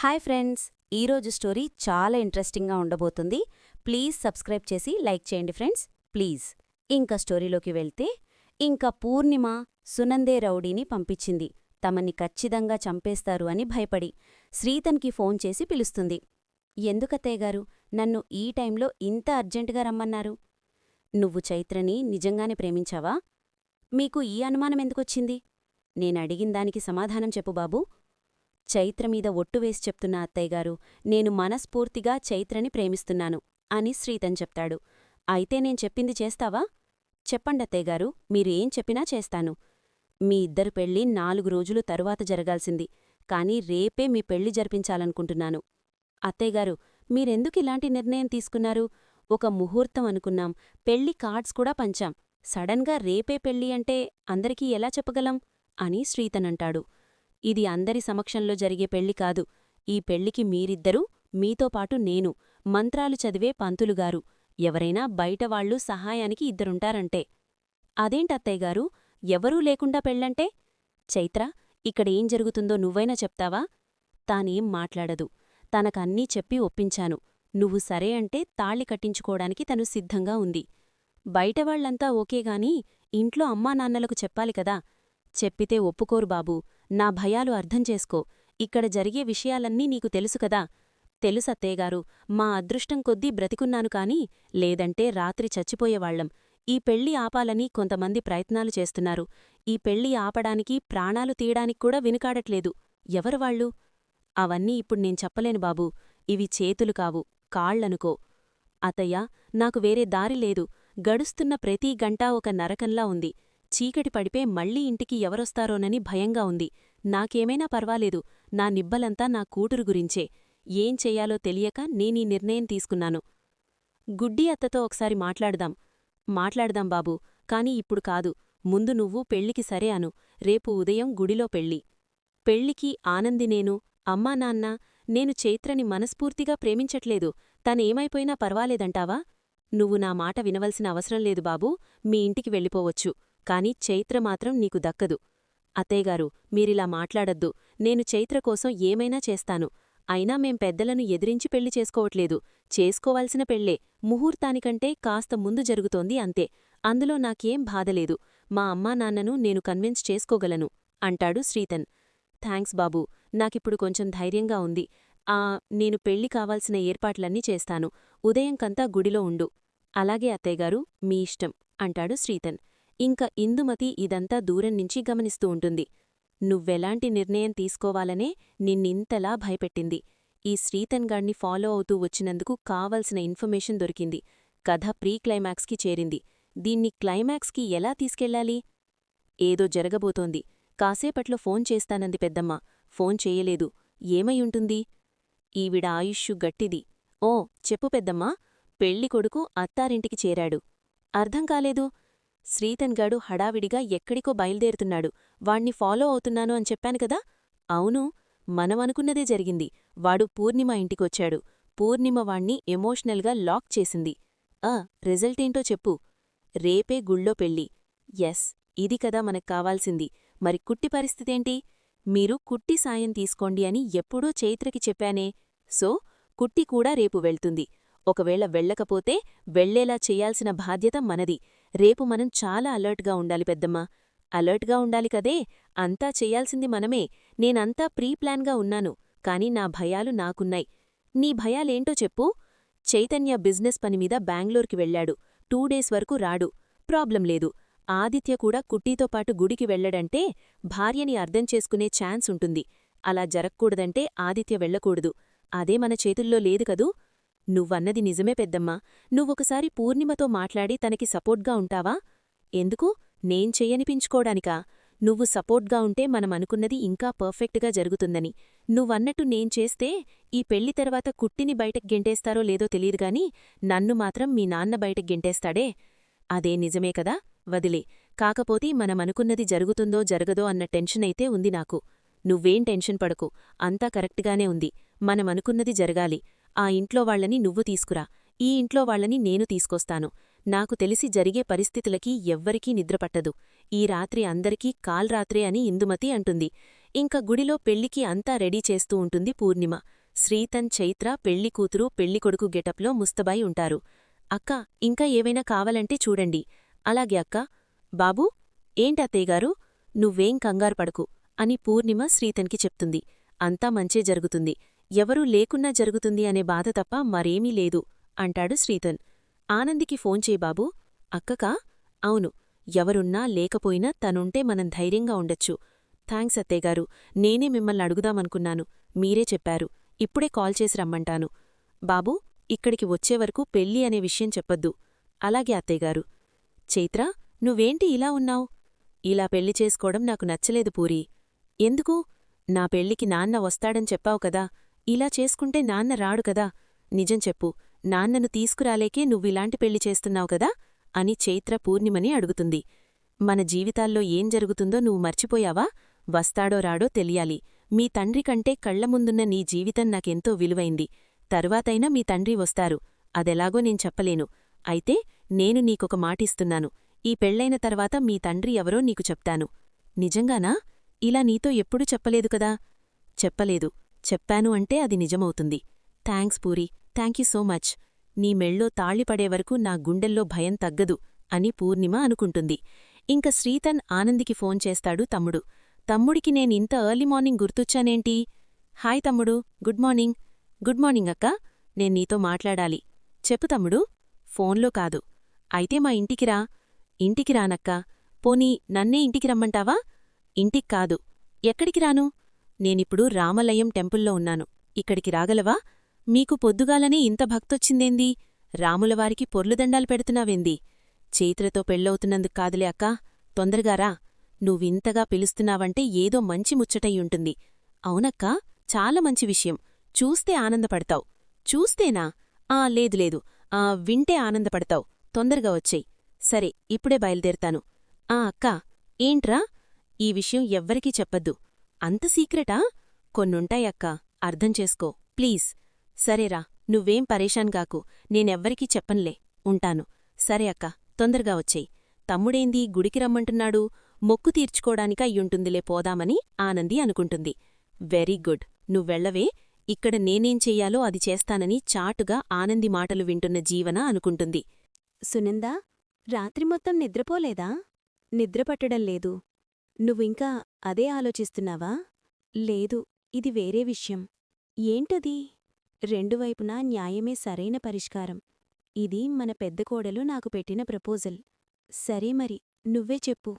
Hi friends, ఈరోజు story చాలా ఇంట్రెస్టింగ్గా ఉండబోతుంది. ప్లీజ్ సబ్స్క్రైబ్ చేసి లైక్ చేయండి ఫ్రెండ్స్, ప్లీజ్. ఇంకా స్టోరీలోకి వెళ్తే, ఇంకా పూర్ణిమ సునందే రౌడీని పంపించింది. తమని ఖచ్చితంగా చంపేస్తారు అని భయపడి శ్రీతన్కి ఫోన్ చేసి పిలుస్తుంది. ఎందుకత్తయ్యగారు నన్ను ఈ టైంలో ఇంత అర్జెంటుగా రమ్మన్నారు? నువ్వు చైత్రని నిజంగానే ప్రేమించావా? మీకు ఈ అనుమానమెందుకొచ్చింది? నేనడిగిందానికి సమాధానం చెప్పు బాబూ. చైత్రమీద ఒట్టు వేసి చెప్తున్నా అత్తయ్యగారు, నేను మనస్ఫూర్తిగా చైత్రని ప్రేమిస్తున్నాను అని శ్రీతన్ చెప్తాడు. అయితే నేను చెప్పింది చేస్తావా? చెప్పండత్తయ్యగారు, మీరు ఏం చెప్పినా చేస్తాను. మీ ఇద్దరు పెళ్ళి 4 రోజులు తరువాత జరగాల్సింది, కాని రేపే మీ పెళ్లి జరిపించాలనుకుంటున్నాను. అత్తయ్యగారు, మీరెందుకిలాంటి నిర్ణయం తీసుకున్నారు? ఒక ముహూర్తం అనుకున్నాం, పెళ్లి కార్డ్స్ కూడా పంచాం. సడన్గా రేపే పెళ్ళి అంటే అందరికీ ఎలా చెప్పగలం అని శ్రీతన్ అంటాడు. ఇది అందరి సమక్షంలో జరిగే పెళ్లి కాదు. ఈ పెళ్లికి మీరిద్దరూ, మీతోపాటు నేను, మంత్రాలు చదివే పంతులుగారు, ఎవరైనా బయటవాళ్లు సహాయానికి ఇద్దరుంటారంటే. అదేంటత్తయ్యగారు, ఎవరూ లేకుండా పెళ్ళంటే? చైత్ర, ఇక్కడేం జరుగుతుందో నువ్వైనా చెప్తావా? తానేం మాట్లాడదు. తనకన్నీ చెప్పి ఒప్పించాను. నువ్వు సరే అంటే తాళి కట్టించుకోవడానికి తను సిద్ధంగా ఉంది. బయటవాళ్లంతా ఓకేగాని ఇంట్లో అమ్మానాన్నలకు చెప్పాలి కదా. చెప్పితే ఒప్పుకోరు బాబూ. నా భయాలు అర్థం చేసుకో. ఇక్కడ జరిగే విషయాలన్నీ నీకు తెలుసు కదా. తెలుసత్తయ్యగారు, మా అదృష్టం కొద్దీ బ్రతికున్నాను కాని లేదంటే రాత్రి చచ్చిపోయేవాళ్లం. ఈ పెళ్లి ఆపాలని కొంతమంది ప్రయత్నాలు చేస్తున్నారు. ఈ పెళ్లి ఆపడానికి, ప్రాణాలు తీయడానికి కూడా వెనుకాడట్లేదు. ఎవరు వాళ్ళు? అవన్నీ ఇప్పుడు నేను చెప్పలేను బాబూ. ఇవి చేతులు కావు, కాళ్లనుకో. అతయ్యా, నాకు వేరే దారి లేదు. గడుస్తున్న ప్రతీ గంటా ఒక నరకంలా ఉంది. చీకటి పడిపే మళ్లీ ఇంటికి ఎవరొస్తారోనని భయంగా ఉంది. నాకేమైనా పర్వాలేదు. నా నిబ్బలంతా నా కూతురు గురించే. ఏం చెయ్యాలో తెలియక నేనీ నిర్ణయం తీసుకున్నాను. గుడ్డి అత్తతో ఒకసారి మాట్లాడదాం బాబూ, కాని ఇప్పుడు కాదు. ముందు నువ్వు పెళ్లికి సరే అను. రేపు ఉదయం గుడిలో పెళ్లి. పెళ్లికి ఆనంది నేను, అమ్మానాన్న. నేను చైత్రని మనస్ఫూర్తిగా ప్రేమించట్లేదు. తనేమైపోయినా పర్వాలేదంటావా? నువ్వు నా మాట వినవలసిన అవసరం లేదు బాబూ. మీ ఇంటికి వెళ్ళిపోవచ్చు. కాని చైత్ర మాత్రం నీకు దక్కదు. అత్తయ్యగారు, మీరిలా మాట్లాడద్దు. నేను చైత్ర కోసం ఏమైనా చేస్తాను. అయినా మేం పెద్దలను ఎదిరించి పెళ్లి చేసుకోవట్లేదు. చేసుకోవాల్సిన పెళ్లే. ముహూర్తానికంటే కాస్త ముందు జరుగుతోంది అంతే. అందులో నాకేం బాధలేదు. మా అమ్మానాన్నను నేను కన్విన్స్ చేసుకోగలను అంటాడు శ్రీతన్. థాంక్స్ బాబూ, నాకిప్పుడు కొంచెం ధైర్యంగా ఉంది. నేను పెళ్లి కావాల్సిన ఏర్పాట్లన్నీ చేస్తాను. ఉదయంకంతా గుడిలో ఉండు. అలాగే అత్తయ్యగారు, మీ ఇష్టం అంటాడు శ్రీతన్. ఇంక ఇందుమతి ఇదంతా దూరం నుంచి గమనిస్తూ ఉంటుంది. నువ్వెలాంటి నిర్ణయం తీసుకోవాలనే నిన్నింతలా భయపెట్టింది. ఈ శ్రీతన్ గాడ్ని ఫాలో అవుతూ వచ్చినందుకు కావలసిన ఇన్ఫర్మేషన్ దొరికింది. కథ ప్రీక్లైమాక్స్కి చేరింది. దీన్ని క్లైమాక్స్కి ఎలా తీసుకెళ్లాలి? ఏదో జరగబోతోంది. కాసేపట్లో ఫోన్ చేస్తానంది పెద్దమ్మ. ఫోన్ చేయలేదు. ఏమయుంటుంది? ఈవిడ ఆయుష్షు గట్టిది. ఓ, చెప్పు పెద్దమ్మా. పెళ్లికొడుకు అత్తారింటికి చేరాడు. అర్థం కాలేదు. శ్రీతన్గాడు హడావిడిగా ఎక్కడికో బయలుదేరుతున్నాడు. వాణ్ణి ఫాలో అవుతున్నాను అని చెప్పాను కదా. అవును, మనమనుకున్నదే జరిగింది. వాడు పూర్ణిమ ఇంటికొచ్చాడు. పూర్ణిమ వాణ్ణి ఎమోషనల్గా లాక్ చేసింది. రిజల్టేంటో చెప్పు. రేపే గుళ్ళో పెళ్ళి. ఎస్, ఇది కదా మనకు కావాల్సింది. మరి కుట్టి పరిస్థితేంటి? మీరు కుట్టి సాయం తీసుకోండి అని ఎప్పుడో చైత్రకి చెప్పానే. సో కుట్టి కూడా రేపు వెళ్తుంది. ఒకవేళ వెళ్ళకపోతే వెళ్లేలా చెయ్యాల్సిన బాధ్యత మనది. రేపు మనం చాలా అలర్ట్గా ఉండాలి పెద్దమ్మా. అలర్ట్గా ఉండాలి కదే. అంతా చెయ్యాల్సింది మనమే. నేనంతా ప్రీప్లాన్గా ఉన్నాను. కాని నా భయాలు నాకున్నాయి. నీ భయాలేంటో చెప్పు. చైతన్య బిజినెస్ పనిమీద బెంగళూరుకి వెళ్లాడు. 2 డేస్ వరకు రాడు. ప్రాబ్లం లేదు. ఆదిత్య కూడా కుట్టీతో పాటు గుడికి వెళ్లడంటే భార్యని అర్థం చేసుకునే ఛాన్స్ ఉంటుంది. అలా జరక్కూడదంటే ఆదిత్య వెళ్లకూడదు. అదే మన చేతుల్లో లేదు కదూ. నువ్వన్నది నిజమే పెద్దమ్మా. నువ్వొకసారి పూర్ణిమతో మాట్లాడి తనకి సపోర్ట్గా ఉంటావా? ఎందుకు? నేం చెయ్యనిపించుకోడానికా? నువ్వు సపోర్ట్గా ఉంటే మనమనుకున్నది ఇంకా పర్ఫెక్ట్గా జరుగుతుందని. నువ్వన్నట్టు నేం చేస్తే ఈ పెళ్లి తర్వాత కుట్టిని బయటకు గెంటేస్తారో లేదో తెలీదుగాని నన్ను మాత్రం మీ నాన్న బయటకు గెంటేస్తాడే. అదే నిజమే కదా. వదిలే. కాకపోతే మనమనుకున్నది జరుగుతుందో జరగదో అన్న టెన్షనైతే ఉంది నాకు. నువ్వేం టెన్షన్ పడకు. అంతా కరెక్ట్గానే ఉంది. మనమనుకున్నది జరగాలి. ఆ ఇంట్లో వాళ్లని నువ్వు తీసుకురా. ఈ ఇంట్లో వాళ్లని నేను తీసుకొస్తాను. నాకు తెలిసి జరిగే పరిస్థితులకి ఎవ్వరికీ నిద్రపట్టదు. ఈ రాత్రి అందరికీ కాల్రాత్రే అని ఇందుమతి అంటుంది. ఇంక గుడిలో పెళ్లికి అంతా రెడీ చేస్తూ ఉంటుంది పూర్ణిమ. శ్రీతన్, చైత్ర పెళ్లికూతురు పెళ్లికొడుకు గెటప్లో ముస్తబాయి ఉంటారు. అక్క, ఇంకా ఏవైనా కావాలంటే చూడండి. అలాగే అక్క. బాబూ, ఏంటత్తయ్యగారు, నువ్వేం కంగారు పడకు అని పూర్ణిమ శ్రీతన్కి చెప్తుంది. అంతా మంచే జరుగుతుంది, ఎవరూ లేకున్నా జరుగుతుంది అనే బాధ తప్ప మరేమీ లేదు అంటాడు శ్రీతన్. ఆనందికి ఫోన్ చేయి బాబూ. అక్కకా? అవును, ఎవరున్నా లేకపోయినా తనుంటే మనం ధైర్యంగా ఉండొచ్చు. థాంక్స్ అత్తయ్యగారు, నేనే మిమ్మల్ని అడుగుదామనుకున్నాను, మీరే చెప్పారు. ఇప్పుడే కాల్ చేసి రమ్మంటాను. బాబూ, ఇక్కడికి వచ్చేవరకు పెళ్ళి అనే విషయం చెప్పొద్దు. అలాగే అత్తయ్యగారు. చైత్ర, నువ్వేంటి ఇలా ఉన్నావ్? ఇలా పెళ్లి చేసుకోవడం నాకు నచ్చలేదు పూరీ. ఎందుకు? నా పెళ్లికి నాన్న వస్తాడని చెప్పావు కదా, ఇలా చేసుకుంటే నాన్న రాడు కదా. నిజం చెప్పు, నాన్నను తీసుకురాలేకే నువ్విలాంటి పెళ్లి చేస్తున్నావు కదా అని చైత్ర పూర్ణిమని అడుగుతుంది. మన జీవితాల్లో ఏం జరుగుతుందో నువ్వు మర్చిపోయావా? వస్తాడో రాడో తెలియాలి. మీ తండ్రి కంటే కళ్లముందున్న నీ జీవితం నాకెంతో విలువైంది. తరువాతైనా మీ తండ్రి వస్తారు, అదెలాగో నేను చెప్పలేను. అయితే నేను నీకొక మాటిస్తున్నాను, ఈ పెళ్లైన తర్వాత మీ తండ్రి ఎవరో నీకు చెప్తాను. నిజంగానా? ఇలా నీతో ఎప్పుడూ చెప్పలేదు కదా. చెప్పలేదు, చెప్పాను అంటే అది నిజమవుతుంది. Thanks Puri, thank you so much. నీ మెళ్ళో తాళిపడే వరకు నా గుండెల్లో భయం తగ్గదు అని పూర్ణిమ అనుకుంటుంది. ఇంక శ్రీతన్ ఆనందికి ఫోన్ చేస్తాడు తమ్ముడు. తమ్ముడికి నేనింత ఎర్లీ మార్నింగ్ గుర్తొచ్చానేంటి? హాయ్ తమ్ముడు, గుడ్ మార్నింగ్. గుడ్ మార్నింగ్ అక్కా, నేను నీతో మాట్లాడాలి. చెప్పు తమ్ముడు. ఫోన్లో కాదు. అయితే మా ఇంటికిరా. ఇంటికి రానక్కా. పోనీ నన్నే ఇంటికి రమ్మంటావా? ఇంటిక్కాదు. ఎక్కడికి రాను? నేనిప్పుడు రామలయం టెంపుల్లో ఉన్నాను, ఇక్కడికి రాగలవా? మీకు పొద్దుగాలనే ఇంత భక్తొచ్చిందేంది? రాములవారికి పొర్లుదండాలు పెడుతున్నావేంది? చైత్రతో పెళ్ళవుతున్నందుకు కాదులే అక్కా, తొందరగారా. నువ్వింతగా పిలుస్తున్నావంటే ఏదో మంచి ముచ్చటయ్యుంటుంది. అవునక్కా, చాలా మంచి విషయం. చూస్తే ఆనందపడతావ్. చూస్తేనా? లేదు, వింటే ఆనందపడతావ్. తొందరగా వచ్చేయ్. సరే, ఇప్పుడే బయలుదేరతాను. అక్కా. ఏంట్రా? ఈ విషయం ఎవ్వరికీ చెప్పద్దు. అంత సీక్రెటా? కొన్నుంటాయక్కా, అర్థం చేసుకో ప్లీజ్. సరేరా, నువ్వేం పరేషాన్ గాకు, నేనెవ్వరికీ చెప్పన్లే. ఉంటాను. సరే అక్కా, తొందరగా వచ్చేయ్. తమ్ముడేంది గుడికి రమ్మంటున్నాడు? మొక్కు తీర్చుకోడానికయ్యుంటుందిలే, పోదామని ఆనంది అనుకుంటుంది. వెరీ గుడ్, నువ్వెళ్లవే. ఇక్కడ నేనేం చెయ్యాలో అది చేస్తానని చాటుగా ఆనంది మాటలు వింటున్న జీవన అనుకుంటుంది. సునందా, రాత్రి మొత్తం నిద్రపోలేదా? నిద్రపట్టడం లేదు. నువ్వింకా అదే ఆలోచిస్తున్నావా? లేదు, ఇది వేరే విషయం. ఏంటది? రెండు వైపునా న్యాయమే సరైన పరిష్కారం. ఇది మన పెద్ద కోడలు నాకు పెట్టిన ప్రపోజల్. సరే మరి, నువ్వే చెప్పు.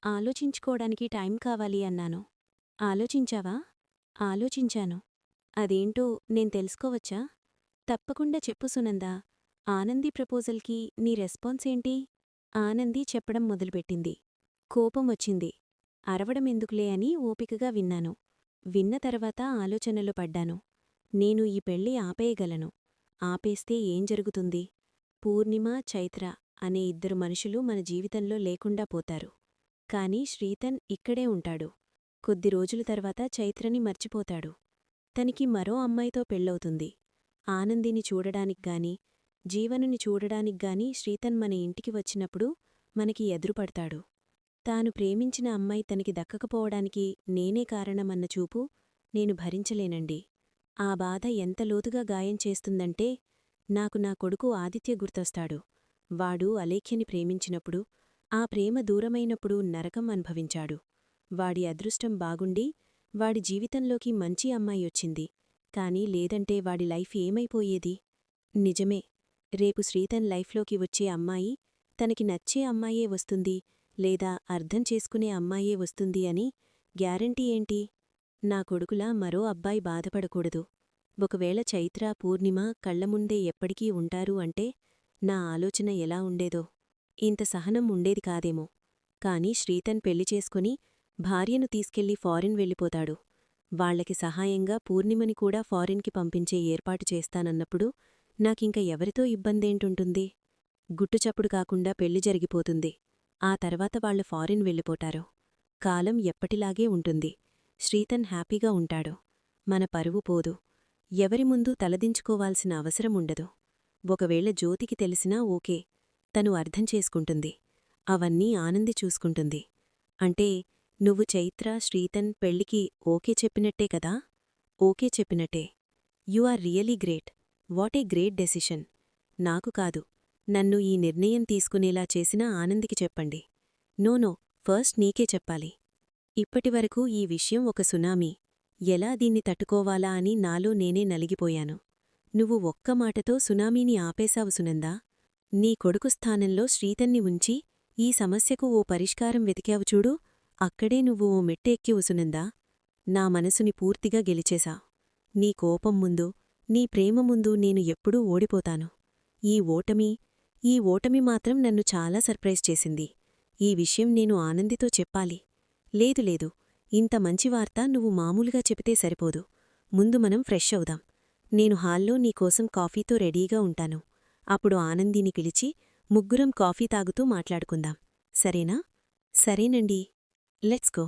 ఆలోచించుకోడానికి టైం కావాలి అన్నాను. ఆలోచించావా? ఆలోచించాను. అదేంటో నేను తెలుసుకోవచ్చా? తప్పకుండా చెప్పు సునందా. ఆనంది ప్రపోజల్కి నీ రెస్పాన్స్ ఏంటి? ఆనంది చెప్పడం మొదలుపెట్టింది. కోపం వచ్చింది. అరవడమెందుకులే అని ఓపికగా విన్నాను. విన్న తర్వాత ఆలోచనలో పడ్డాను. నేను ఈ పెళ్ళి ఆపేయగలను. ఆపేస్తే ఏం జరుగుతుంది? పూర్ణిమ, చైత్ర అనే ఇద్దరు మనుషులు మన జీవితంలో లేకుండా పోతారు. కాని శ్రీతన్ ఇక్కడే ఉంటాడు. కొద్ది రోజుల తర్వాత చైత్రని మర్చిపోతాడు. తనికి మరో అమ్మాయితో పెళ్ళవుతుంది. ఆనందిని చూడడానిగ్గాని, జీవనుని చూడడానిగ్గాని శ్రీతన్ మన ఇంటికి వచ్చినప్పుడు మనకి ఎదురుపడతాడు. తాను ప్రేమించిన అమ్మాయి తనకి దక్కకపోవడానికి నేనే కారణమన్న చూపు నేను భరించలేనండి. ఆ బాధ ఎంత లోతుగా గాయం చేస్తుందంటే, నాకు నా కొడుకు ఆదిత్య గుర్తొస్తాడు. వాడు అలేఖ్యని ప్రేమించినప్పుడు, ఆ ప్రేమ దూరమైనప్పుడు నరకం అనుభవించాడు. వాడి అదృష్టం బాగుండి వాడి జీవితంలోకి మంచి అమ్మాయొచ్చింది. కాని లేదంటే వాడి లైఫ్ ఏమైపోయేది? నిజమే, రేపు శ్రీతన్ లైఫ్లోకి వచ్చే అమ్మాయి తనకి నచ్చే అమ్మాయే వస్తుంది, లేదా అర్థం చేసుకునే అమ్మాయే వస్తుంది అని గ్యారంటీ ఏంటి? నా కొడుకులా మరో అబ్బాయి బాధపడకూడదు. ఒకవేళ చైత్ర, పూర్ణిమ కళ్లముందే ఎప్పటికీ ఉంటారు అంటే నా ఆలోచన ఎలా ఉండేదో? ఇంత సహనం ఉండేది కాదేమో. కాని శ్రీతన్ పెళ్లి చేసుకుని భార్యను తీసుకెళ్లి ఫారిన్ వెళ్ళిపోతాడు. వాళ్లకి సహాయంగా పూర్ణిమని కూడా ఫారిన్కి పంపించే ఏర్పాటు చేస్తానన్నప్పుడు నాకింక ఎవరితో ఇబ్బందేంటుంటుంది? గుట్టుచప్పుడు కాకుండా పెళ్లి జరిగిపోతుంది. ఆ తర్వాత వాళ్లు ఫారిన్ వెళ్ళిపోతారు. కాలం ఎప్పటిలాగే ఉంటుంది. శ్రీతన్ హ్యాపీగా ఉంటాడు. మన పరువు పోదు. ఎవరి ముందు తలదించుకోవాల్సిన అవసరముండదు. ఒకవేళ జ్యోతికి తెలిసినా ఓకే, తను అర్థం చేసుకుంటుంది. అవన్నీ ఆనంది చూసుకుంటుంది. అంటే నువ్వు చైత్ర శ్రీతన్ పెళ్లికి ఓకే చెప్పినట్టే కదా? ఓకే చెప్పినట్టే. You are really great. What a great decision. నాకు కాదు, నన్ను ఈ నిర్ణయం తీసుకునేలా చేసిన ఆనందికి చెప్పండి. నో, ఫస్ట్ నీకే చెప్పాలి. ఇప్పటివరకు ఈ విషయం ఒక సునామీ. ఎలా దీన్ని తట్టుకోవాలా అని నాలో నేనే నలిగిపోయాను. నువ్వు ఒక్క మాటతో సునామీని ఆపేశావు సునందా. నీ కొడుకు స్థానంలో శ్రీతన్ని ఉంచి ఈ సమస్యకు ఓ పరిష్కారం వెతికావు చూడు, అక్కడే నువ్వు ఓ మెట్టు ఎక్కివు సునందా. నా మనసుని పూర్తిగా గెలిచేశావు. నీ కోపం ముందు, నీ ప్రేమ ముందు నేను ఎప్పుడూ ఓడిపోతాను. ఈ ఓటమి మాత్రం నన్ను చాలా సర్ప్రైజ్ చేసింది. ఈ విషయం నేను ఆనందితో చెప్పాలి. లేదు, ఇంత మంచి వార్త నువ్వు మామూలుగా చెబితే సరిపోదు. ముందు మనం ఫ్రెష్ అవుదాం. నేను హాల్లో నీకోసం కాఫీతో రెడీగా ఉంటాను. అప్పుడు ఆనందిని పిలిచి ముగ్గురం కాఫీ తాగుతూ మాట్లాడుకుందాం. సరేనా? సరేనండి. Let's go.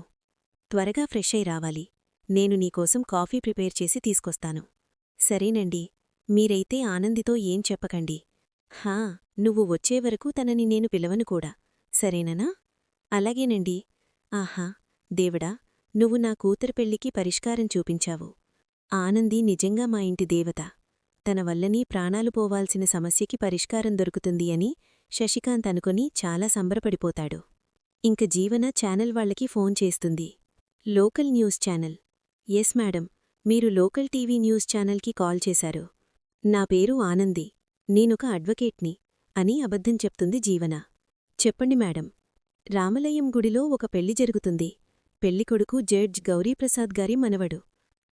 త్వరగా ఫ్రెష్ అయి రావాలి. నేను నీకోసం కాఫీ ప్రిపేర్ చేసి తీసుకొస్తాను. సరేనండి. మీరైతే ఆనందితో ఏం చెప్పకండి. హా, నువ్వు వచ్చేవరకు తనని నేను పిలవను కూడా. సరేననా? అలాగేనండి. ఆహా, దేవుడా, నువ్వు నా కూతురు పెళ్లికి పరిష్కారం చూపించావు. ఆనంది నిజంగా మా ఇంటి దేవత. తన వల్లనే ప్రాణాలు పోవాల్సిన సమస్యకి పరిష్కారం దొరుకుతుంది అని శశికాంత్ అనుకొని చాలా సంబరపడిపోతాడు. ఇంక జీవన ఛానల్ వాళ్లకి ఫోన్ చేస్తుంది. Local news channel. Yes madam, మీరు లోకల్ టీవీ న్యూస్ ఛానల్కి కాల్ చేశారు. నా పేరు ఆనంది, నేనొక అడ్వకేట్ని అని అబద్ధం చెప్తుంది జీవన. చెప్పండి మేడం. రామలయం గుడిలో ఒక పెళ్లి జరుగుతుంది. పెళ్లికొడుకు జడ్జ్ గౌరీప్రసాద్ గారి మనవడు.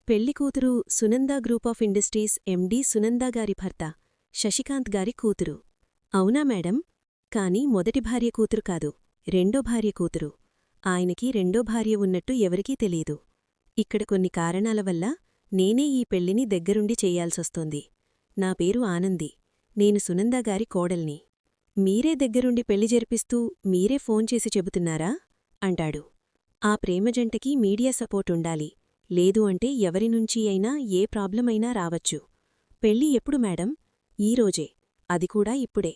పెళ్లికూతురు Sunanda group of industries MD Sunanda గారి భర్త శశికాంత్ గారి కూతురు. అవునా మేడం? కాని మొదటి భార్య కూతురు కాదు, రెండో భార్య కూతురు. ఆయనకి రెండో భార్య ఉన్నట్టు ఎవరికీ తెలీదు. ఇక్కడ కొన్ని కారణాల వల్ల నేనే ఈ పెళ్లిని దగ్గరుండి చెయ్యాల్సొస్తోంది. నా పేరు ఆనంది, నేను సునందాగారి కోడల్ని. మీరే దగ్గరుండి పెళ్లి జరిపిస్తూ మీరే ఫోన్ చేసి చెబుతున్నారా అంటాడు. ఆ ప్రేమజంటకి మీడియా సపోర్టుండాలి. లేదు అంటే ఎవరినుంచి అయినా ఏ ప్రాబ్లమైనా రావచ్చు. పెళ్లి ఎప్పుడు మేడం? ఈరోజే, అది కూడా ఇప్పుడే.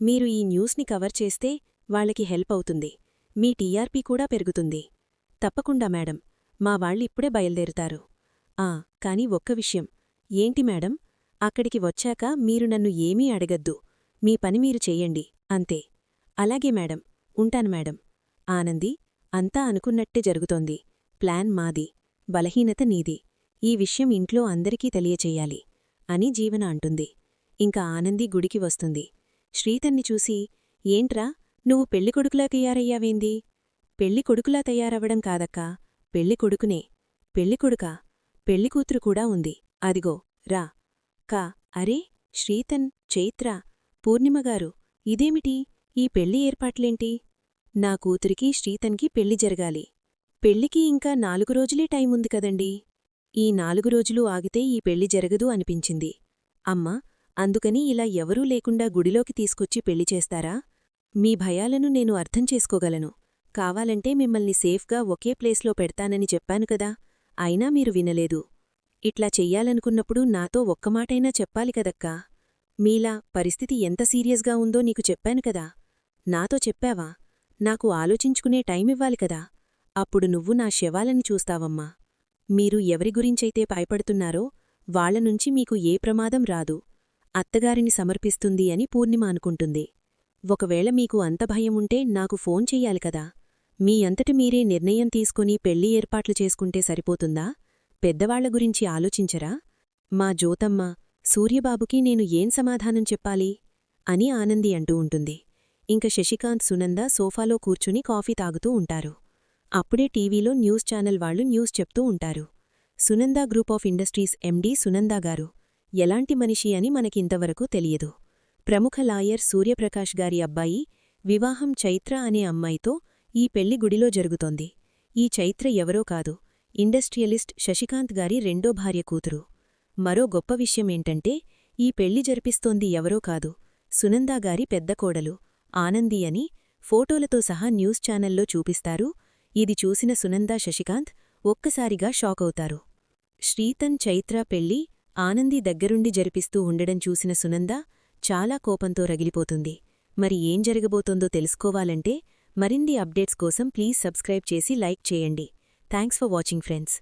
మీరు ఈ న్యూస్ని కవర్ చేస్తే వాళ్ళకి హెల్ప్ అవుతుంది. మీ టీఆర్పీ కూడా పెరుగుతుంది. తప్పకుండా మేడం, మా వాళ్ళిప్పుడే బయల్దేరుతారు. కాని ఒక్క విషయం. ఏంటి మేడం? అక్కడికి వచ్చాక మీరు నన్ను ఏమీ అడగద్దు. మీ పని మీరు చెయ్యండి, అంతే. అలాగే మేడం, ఉంటాను మేడం. ఆనంది, అంతా అనుకున్నట్టే జరుగుతోంది. ప్లాన్ మాది, బలహీనత నీది. ఈ విషయం ఇంట్లో అందరికీ తెలియచెయ్యాలి అని జీవన అంటుంది. ఇంకా ఆనంది గుడికి వస్తుంది. శ్రీతన్ని చూసి, ఏంట్రా నువ్వు పెళ్లికొడుకులా తయారయ్యావేంది? పెళ్లికొడుకులా తయారవ్వడం కాదక్కా, పెళ్లికొడుకునే. పెళ్లికొడుకా? పెళ్లికూతురు కూడా ఉంది. అదిగో రా. అరే, శ్రీతన్, చైత్ర, పూర్ణిమగారు, ఇదేమిటి ఈ పెళ్లి ఏర్పాట్లేంటి? నా కూతురికి శ్రీతన్కి పెళ్లి జరగాలి. పెళ్లికి ఇంకా 4 రోజులే టైముంది కదండీ. ఈ 4 రోజులు ఆగితే ఈ పెళ్లి జరగదు అనిపించింది. అమ్మా, అందుకని ఇలా ఎవరూ లేకుండా గుడిలోకి తీసుకొచ్చి పెళ్లి చేస్తారా? మీ భయాలను నేను అర్థం చేసుకోగలను. కావాలంటే మిమ్మల్ని సేఫ్గా ఒకే ప్లేస్లో పెడతానని చెప్పాను కదా, అయినా మీరు వినలేదు. ఇట్లా చెయ్యాలనుకున్నప్పుడు నాతో ఒక్కమాటైనా చెప్పాలి కదక్కా. మీలా పరిస్థితి ఎంత సీరియస్గా ఉందో నీకు చెప్పాను కదా. నాతో చెప్పావా? నాకు ఆలోచించుకునే టైమివ్వాలి కదా. అప్పుడు నువ్వు నా శవాలని చూస్తావమ్మా. మీరు ఎవరి గురించైతే భయపడుతున్నారో వాళ్లనుంచి మీకు ఏ ప్రమాదం రాదు. అత్తగారిని సమర్పిస్తుంది అని పూర్ణిమ అనుకుంటుంది. ఒకవేళ మీకు అంత భయముంటే నాకు ఫోన్ చెయ్యాలి కదా. మీ అంతటి మీరే నిర్ణయం తీసుకుని పెళ్లి ఏర్పాట్లు చేసుకుంటే సరిపోతుందా? పెద్దవాళ్ల గురించి ఆలోచించరా? మా జ్యోతమ్మ, సూర్యబాబుకి నేను ఏం సమాధానం చెప్పాలి అని ఆనంది అంటూ ఉంటుంది. ఇంక శశికాంత్, సునంద సోఫాలో కూర్చుని కాఫీ తాగుతూ ఉంటారు. అప్పుడే టీవీలో న్యూస్ ఛానల్ వాళ్లు న్యూస్ చెప్తూ ఉంటారు. Sunanda group of industries MD సునందాగారు ఎలాంటి మనిషి అని మనకింతవరకు తెలియదు. ప్రముఖ లాయర్ సూర్యప్రకాష్ గారి అబ్బాయి వివాహం చైత్ర అనే అమ్మాయితో ఈ పెళ్లి గుడిలో జరుగుతోంది. ఈ చైత్ర ఎవరో కాదు, ఇండస్ట్రియలిస్ట్ శశికాంత్ గారి రెండో భార్య కూతురు. మరో గొప్ప విషయమేంటంటే ఈ పెళ్లి జరిపిస్తోంది ఎవరో కాదు, సునందాగారి పెద్ద కోడలు ఆనంది అని ఫోటోలతో సహా న్యూస్ ఛానల్లో చూపిస్తారు. ఇది చూసిన సునందా, శశికాంత్ ఒక్కసారిగా షాకవుతారు. శ్రీతన్, చైత్ర పెళ్లి ఆనంది దగ్గరుండి జరిపిస్తూ ఉండడం చూసిన సునంద చాలా కోపంతో రగిలిపోతుంది. మరి ఏం జరగబోతోందో తెలుసుకోవాలంటే మరిన్ని అప్డేట్స్ కోసం ప్లీజ్ సబ్స్క్రైబ్ చేసి లైక్ చేయండి. Thanks for watching friends.